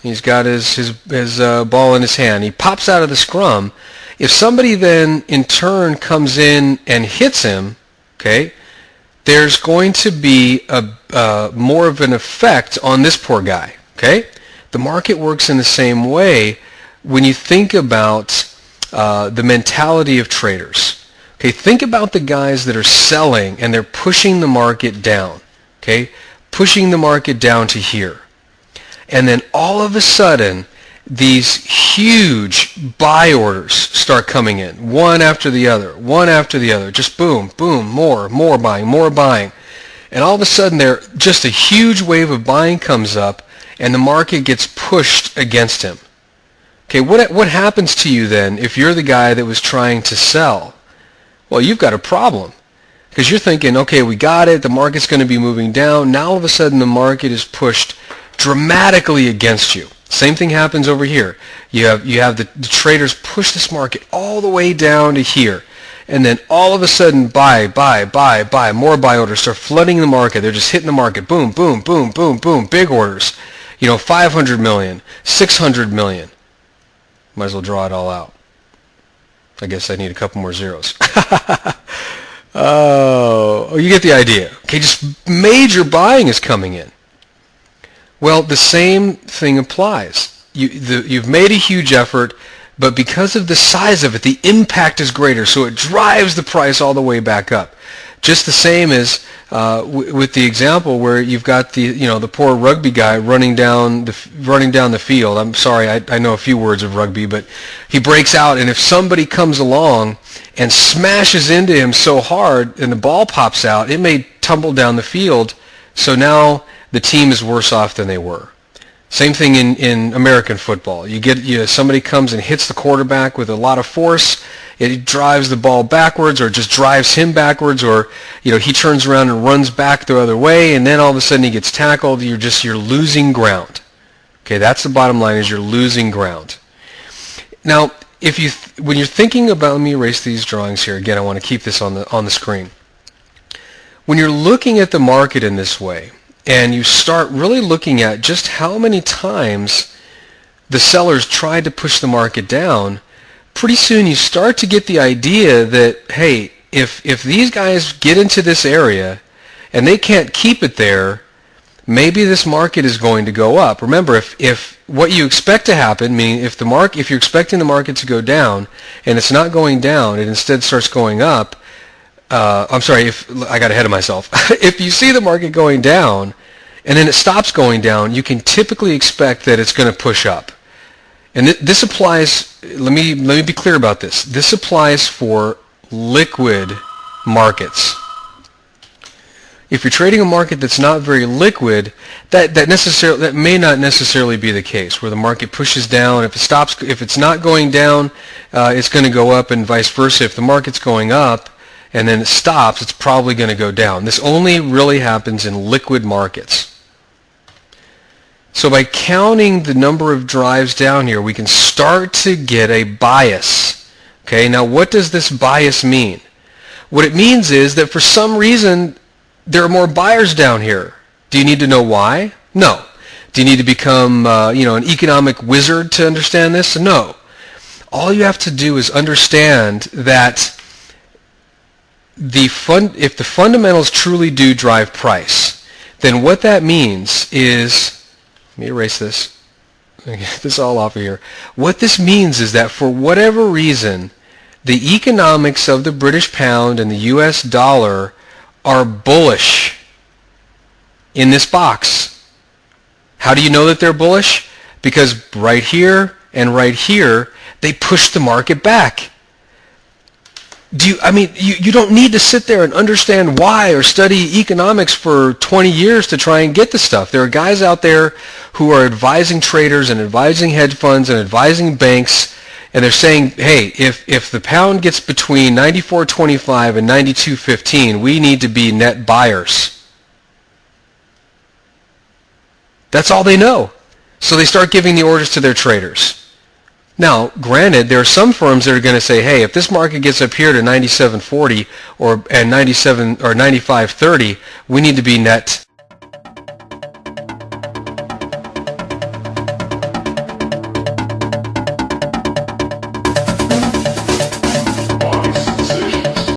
He's got his ball in his hand. He pops out of the scrum. If somebody then in turn comes in and hits him, okay, there's going to be a more of an effect on this poor guy. Okay, the market works in the same way when you think about the mentality of traders. Okay, think about the guys that are selling and they're pushing the market down. Okay, pushing the market down to here, and then all of a sudden these huge buy orders start coming in, one after the other, just boom, boom, more buying, and all of a sudden just a huge wave of buying comes up, and the market gets pushed against him. Okay, what happens to you then if you're the guy that was trying to sell? Well, you've got a problem, because you're thinking, okay, we got it, the market's going to be moving down. Now all of a sudden the market is pushed dramatically against you. Same thing happens over here. You have the traders push this market all the way down to here, and then all of a sudden buy, more buy orders start flooding the market. They're just hitting the market, boom, boom, boom, boom, boom, big orders. 500 million, 600 million. Might as well draw it all out. I guess I need a couple more zeros. Oh, you get the idea. Okay, just major buying is coming in. Well, the same thing applies. You've made a huge effort, but because of the size of it, the impact is greater, so it drives the price all the way back up. Just the same as with the example where you've got the poor rugby guy running down the field. I'm sorry, I know a few words of rugby, but he breaks out, and if somebody comes along and smashes into him so hard and the ball pops out, it may tumble down the field. So now the team is worse off than they were. Same thing in American football. Somebody comes and hits the quarterback with a lot of force. It drives the ball backwards, or just drives him backwards, or he turns around and runs back the other way, and then all of a sudden he gets tackled. You're losing ground. Okay, that's the bottom line, is you're losing ground. Now, when you're thinking about, let me erase these drawings here again. I want to keep this on the screen. When you're looking at the market in this way, and you start really looking at just how many times the sellers tried to push the market down, pretty soon you start to get the idea that, hey, if these guys get into this area and they can't keep it there, maybe this market is going to go up. Remember, if what you expect to happen, meaning if you're expecting the market to go down and it's not going down, it instead starts going up. I'm sorry, if I got ahead of myself. If you see the market going down and then it stops going down, you can typically expect that it's going to push up. And this applies, let me be clear about this. This applies for liquid markets. If you're trading a market that's not very liquid, that may not necessarily be the case, where the market pushes down. If it's not going down, it's going to go up, and vice versa. If the market's going up and then it stops, it's probably going to go down. This only really happens in liquid markets. So by counting the number of drives down here, we can start to get a bias. Okay, now what does this bias mean? What it means is that for some reason there are more buyers down here. Do you need to know why? No. Do you need to become an economic wizard to understand this? No. All you have to do is understand that if the fundamentals truly do drive price, then what that means is, let me erase this. Get this all off of here. What this means is that for whatever reason, the economics of the British pound and the US dollar are bullish in this box. How do you know that they're bullish? Because right here and right here, they push the market back. You don't need to sit there and understand why or study economics for 20 years to try and get the stuff. There are guys out there who are advising traders and advising hedge funds and advising banks, and they're saying, hey, if the pound gets between 94.25 and 92.15, we need to be net buyers. That's all they know. So they start giving the orders to their traders. Now, granted, there are some firms that are going to say, hey, if this market gets up here to 97.40 and 95.30, we need to be net